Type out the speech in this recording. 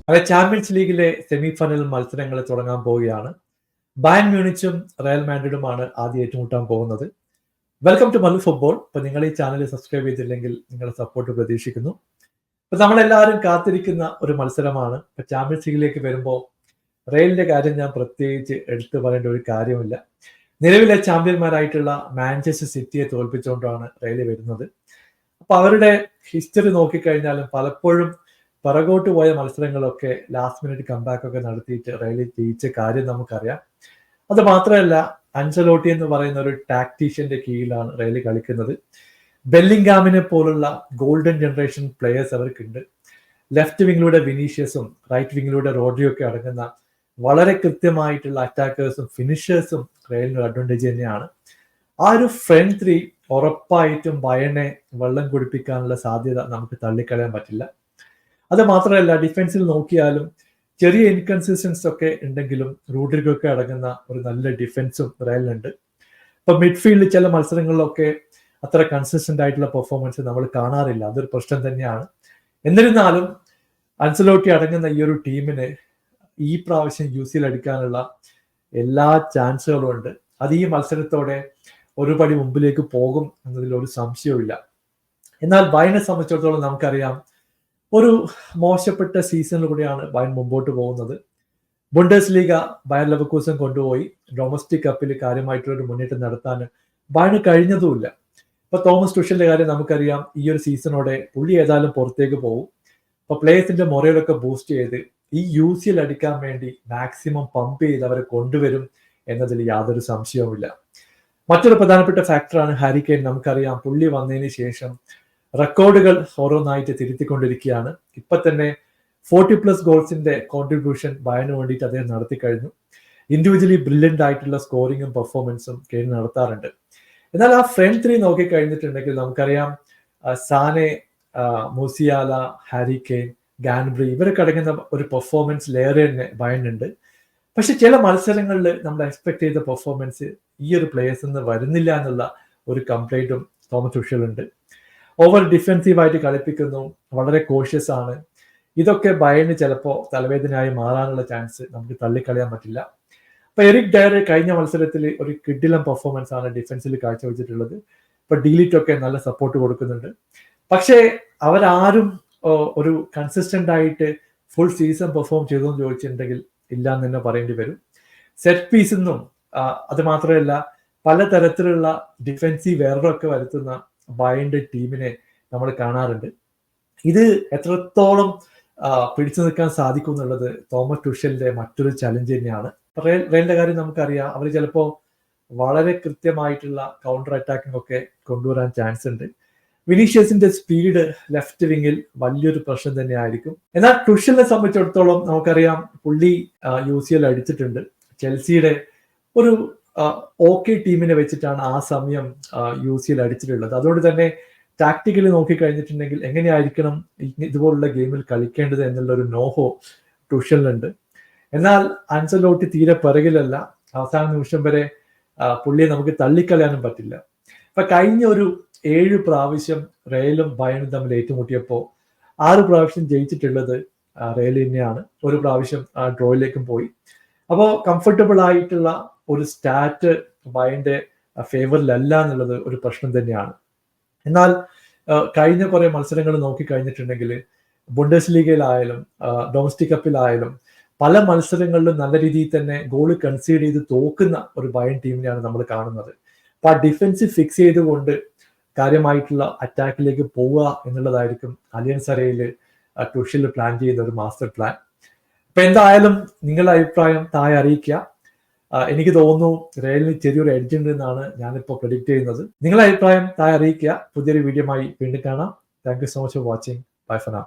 അങ്ങനെ ചാമ്പ്യൻസ് ലീഗിലെ semi final മത്സരങ്ങൾ തുടങ്ങാൻ പോവുകയാണ്. ബയൺ മ്യൂണിച്ചും റയൽ മാഡ്രിഡുമാണ് ആദ്യം ഏറ്റുമുട്ടാൻ പോകുന്നത്. Welcome to Mallu football. ഇപ്പൊ നിങ്ങൾ ഈ ചാനൽ സബ്സ്ക്രൈബ് ചെയ്തില്ലെങ്കിൽ നിങ്ങളുടെ സപ്പോർട്ട് പ്രതീക്ഷിക്കുന്നു. ഇപ്പൊ നമ്മളെല്ലാവരും കാത്തിരിക്കുന്ന ഒരു മത്സരമാണ്. ഇപ്പൊ ചാമ്പ്യൻസ് ലീഗിലേക്ക് വരുമ്പോൾ റയലിന്റെ കാര്യം ഞാൻ പ്രത്യേകിച്ച് എടുത്തു പറയേണ്ട ഒരു കാര്യമില്ല. നിലവിലെ ചാമ്പ്യന്മാരായിട്ടുള്ള മാഞ്ചസ്റ്റർ സിറ്റിയെ തോൽപ്പിച്ചുകൊണ്ടാണ് റയൽ വരുന്നത്. അപ്പൊ അവരുടെ ഹിസ്റ്ററി നോക്കിക്കഴിഞ്ഞാലും പലപ്പോഴും പിറകോട്ട് പോയ മത്സരങ്ങളൊക്കെ ലാസ്റ്റ് മിനിറ്റ് കംബാക്ക് ഒക്കെ നടത്തിയിട്ട് റയൽ ജയിച്ച കാര്യം നമുക്കറിയാം. അത് മാത്രമല്ല, അൻസലോട്ടി എന്ന് പറയുന്ന ഒരു ടാക്ടീഷ്യന്റെ കീഴിലാണ് റയൽ കളിക്കുന്നത്. ബെല്ലിംഗാമിനെ പോലുള്ള ഗോൾഡൻ ജനറേഷൻ പ്ലെയേഴ്സ് അവർക്കുണ്ട്. ലെഫ്റ്റ് വിങ്ങിലൂടെ വിനീഷ്യസും റൈറ്റ് വിങ്ങിലൂടെ റോഡ്രിയോ ഒക്കെ അടങ്ങുന്ന വളരെ കൃത്യമായിട്ടുള്ള അറ്റാക്കേഴ്സും ഫിനിഷേഴ്സും റയലിന് അഡ്വാൻറ്റേജ് തന്നെയാണ്. ആ ഒരു ഫ്രണ്ട് ത്രീ ഉറപ്പായിട്ടും ബയനെ വെള്ളം കുടിപ്പിക്കാനുള്ള സാധ്യത നമുക്ക് തള്ളിക്കളയാൻ പറ്റില്ല. അത് മാത്രമല്ല, ഡിഫൻസിൽ നോക്കിയാലും ചെറിയ ഇൻകൺസിസ്റ്റൻസ് ഒക്കെ ഉണ്ടെങ്കിലും റോഡ്രിഗോ ഒക്കെ അടങ്ങുന്ന ഒരു നല്ല ഡിഫൻസും റയലിനുണ്ട്. ഇപ്പൊ മിഡ്ഫീൽഡിൽ ചില മത്സരങ്ങളിലൊക്കെ അത്ര കൺസിസ്റ്റന്റ് ആയിട്ടുള്ള പെർഫോമൻസ് നമ്മൾ കാണാറില്ല. അതൊരു പ്രശ്നം തന്നെയാണ്. എന്നിരുന്നാലും അൻസലോട്ടി അടങ്ങുന്ന ഈ ഒരു ടീമിന് ഈ പ്രാവശ്യം യുസിയിൽ അടിക്കാനുള്ള എല്ലാ ചാൻസുകളും ഉണ്ട്. അത് ഈ മത്സരത്തോടെ ഒരു പടി മുമ്പിലേക്ക് പോകും എന്നതിൽ ഒരു സംശയവുമില്ല. എന്നാൽ ബയനെ സംബന്ധിച്ചിടത്തോളം നമുക്കറിയാം, ഒരു മോശപ്പെട്ട സീസണിലൂടെയാണ് ബയൺ മുമ്പോട്ട് പോകുന്നത്. ബുണ്ടസ് ലീഗ ബയർ ലെവർകൂസൻ കൊണ്ടുപോയി ഡൊമസ്റ്റിക് കപ്പിൽ കാര്യമായിട്ടുള്ള ഒരു മുന്നേറ്റം നടത്താൻ ബയണ് കഴിഞ്ഞതുമില്ല. ഇപ്പൊ തോമസ് ടുഷലിന്റെ കാര്യം നമുക്കറിയാം. ഈ ഒരു സീസണോടെ പുള്ളി ഏതായാലും പുറത്തേക്ക് പോകും. അപ്പൊ പ്ലേയേഴ്സിന്റെ മൊറയിലൊക്കെ ബൂസ്റ്റ് ചെയ്ത് ഈ യുസിയിൽ അടിക്കാൻ വേണ്ടി മാക്സിമം പമ്പ് ചെയ്ത് അവരെ കൊണ്ടുവരും എന്നതിൽ യാതൊരു സംശയവുമില്ല. മറ്റൊരു പ്രധാനപ്പെട്ട ഫാക്ടറാണ് ഹാരി കെയ്ൻ. നമുക്കറിയാം, പുള്ളി വന്നതിന് ശേഷം റെക്കോർഡുകൾ ഓരോന്നായിട്ട് തിരുത്തിക്കൊണ്ടിരിക്കുകയാണ്. ഇപ്പൊ തന്നെ 40+ ഗോൾസിന്റെ കോൺട്രിബ്യൂഷൻ ബയന് വേണ്ടിയിട്ട് അദ്ദേഹം നടത്തി കഴിഞ്ഞു. ഇൻഡിവിജ്വലി ബ്രില്യൻ്റ് ആയിട്ടുള്ള സ്കോറിങ്ങും പെർഫോമൻസും കെയ്ൻ നടത്താറുണ്ട്. എന്നാൽ ആ ഫ്രണ്ട് ത്രീ നോക്കി കഴിഞ്ഞിട്ടുണ്ടെങ്കിൽ നമുക്കറിയാം, സാനെ, മൂസിയാല, ഹാരി കെയ്ൻ, ഗാൻബ്രി ഇവരൊക്കെ അടങ്ങുന്ന ഒരു പെർഫോമൻസ് ലെയർ തന്നെ ബയനുണ്ട്. പക്ഷെ ചില മത്സരങ്ങളിൽ നമ്മൾ എക്സ്പെക്ട് ചെയ്ത പെർഫോമൻസ് ഈ ഒരു പ്ലേയേഴ്സിൽ നിന്ന് വരുന്നില്ല എന്നുള്ള ഒരു കംപ്ലൈന്റും തോമസ് ടുഷലുണ്ട്. ഓവർ ഡിഫെൻസീവായിട്ട് കളിപ്പിക്കുന്നു, വളരെ കോഷ്യസ് ആണ്. ഇതൊക്കെ ബയന് ചിലപ്പോൾ തലവേദനയായി മാറാനുള്ള ചാൻസ് നമുക്ക് തള്ളിക്കളയാൻ പറ്റില്ല. ഇപ്പൊ എറിക് ഡയർ കഴിഞ്ഞ മത്സരത്തിൽ ഒരു കിഡിലം പെർഫോമൻസ് ആണ് ഡിഫൻസിൽ കാഴ്ചവെച്ചിട്ടുള്ളത്. ഇപ്പൊ ഡീലിറ്റ് ഒക്കെ നല്ല സപ്പോർട്ട് കൊടുക്കുന്നുണ്ട്. പക്ഷേ അവരാരും ഒരു കൺസിസ്റ്റന്റ് ആയിട്ട് ഫുൾ സീസൺ പെർഫോം ചെയ്തു എന്ന് ചോദിച്ചിട്ടുണ്ടെങ്കിൽ ഇല്ല എന്ന് തന്നെ പറയേണ്ടി വരും. സെറ്റ് പീസിൽ നിന്നും അത് മാത്രമല്ല പലതരത്തിലുള്ള ഡിഫൻസീവ് എററൊക്കെ വരുത്തുന്ന ബയന്റെ ടീമിനെ നമ്മൾ കാണാറുണ്ട്. ഇത് എത്രത്തോളം പിടിച്ചു നിൽക്കാൻ സാധിക്കും എന്നുള്ളത് തോമസ് ടുഷലിന്റെ മറ്റൊരു ചലഞ്ച് തന്നെയാണ്. റയലിന്റെ കാര്യം നമുക്കറിയാം, അവർ ചിലപ്പോൾ വളരെ കൃത്യമായിട്ടുള്ള കൗണ്ടർ അറ്റാക്കിംഗ് ഒക്കെ കൊണ്ടുവരാൻ ചാൻസ് ഉണ്ട്. വിനീഷ്യസിന്റെ സ്പീഡ് ലെഫ്റ്റ് വിങ്ങിൽ വലിയൊരു പ്രശ്നം തന്നെയായിരിക്കും. എന്നാൽ ടുഷലിനെ സംബന്ധിച്ചിടത്തോളം നമുക്കറിയാം, പുള്ളി യുസിഎൽ അടിച്ചിട്ടുണ്ട്. ചെൽസിയുടെ ഒരു ഓക്കെ ടീമിനെ വെച്ചിട്ടാണ് ആ സമയം യുസിഎൽ അടിച്ചിട്ടുള്ളത്. അതുകൊണ്ട് തന്നെ ടാക്ടിക്കലി നോക്കിക്കഴിഞ്ഞിട്ടുണ്ടെങ്കിൽ എങ്ങനെയായിരിക്കണം ഇതുപോലുള്ള ഗെയിമിൽ കളിക്കേണ്ടത് എന്നുള്ള ഒരു നോഹോ ടുഷലിനുണ്ട്. എന്നാൽ അൻസലോട്ടി തീരെ പിറകിലല്ല. അവസാന നിമിഷം വരെ പുള്ളിയെ നമുക്ക് തള്ളിക്കളയാനും പറ്റില്ല. ഇപ്പൊ കഴിഞ്ഞ ഒരു 7 പ്രാവശ്യം റയലും ബയണും തമ്മിൽ ഏറ്റുമുട്ടിയപ്പോൾ 6 പ്രാവശ്യം ജയിച്ചിട്ടുള്ളത് റയൽ തന്നെയാണ്. ഒരു പ്രാവശ്യം ഡ്രോയിലേക്കും പോയി. അപ്പോൾ കംഫർട്ടബിൾ ആയിട്ടുള്ള ഒരു സ്റ്റാറ്റ് ബയന്റെ ഫേവറിലല്ല എന്നുള്ളത് ഒരു പ്രശ്നം തന്നെയാണ്. എന്നാൽ കഴിഞ്ഞ കുറെ മത്സരങ്ങൾ നോക്കിക്കഴിഞ്ഞിട്ടുണ്ടെങ്കിൽ ബുണ്ടസ് ലീഗയിലായാലും ഡൊമസ്റ്റിക് കപ്പിലായാലും പല മത്സരങ്ങളിലും നല്ല രീതിയിൽ തന്നെ ഗോൾ കൺസീഡ് ചെയ്ത് തോക്കുന്ന ഒരു ബയൺ ടീമിനെയാണ് നമ്മൾ കാണുന്നത്. അപ്പൊ ആ ഡിഫൻസ് ഫിക്സ് ചെയ്തുകൊണ്ട് കാര്യമായിട്ടുള്ള അറ്റാക്കിലേക്ക് പോവുക എന്നുള്ളതായിരിക്കും അലിയൻസ് അരയിൽ ടുഷൽ പ്ലാൻ ചെയ്യുന്ന ഒരു മാസ്റ്റർ പ്ലാൻ. അപ്പൊ എന്തായാലും നിങ്ങളുടെ അഭിപ്രായം താഴെ അറിയിക്കുക. എനിക്ക് തോന്നുന്നു റയലിന് ചെറിയൊരു എഡ്ജ് ഉണ്ട് എന്നാണ് ഞാനിപ്പോൾ പ്രെഡിക്റ്റ് ചെയ്യുന്നത്. നിങ്ങളുടെ അഭിപ്രായം താഴെ അറിയിക്കുക. പുതിയൊരു വീഡിയോയുമായി വീണ്ടും കാണാം. Thank you so much for watching. Bye for now.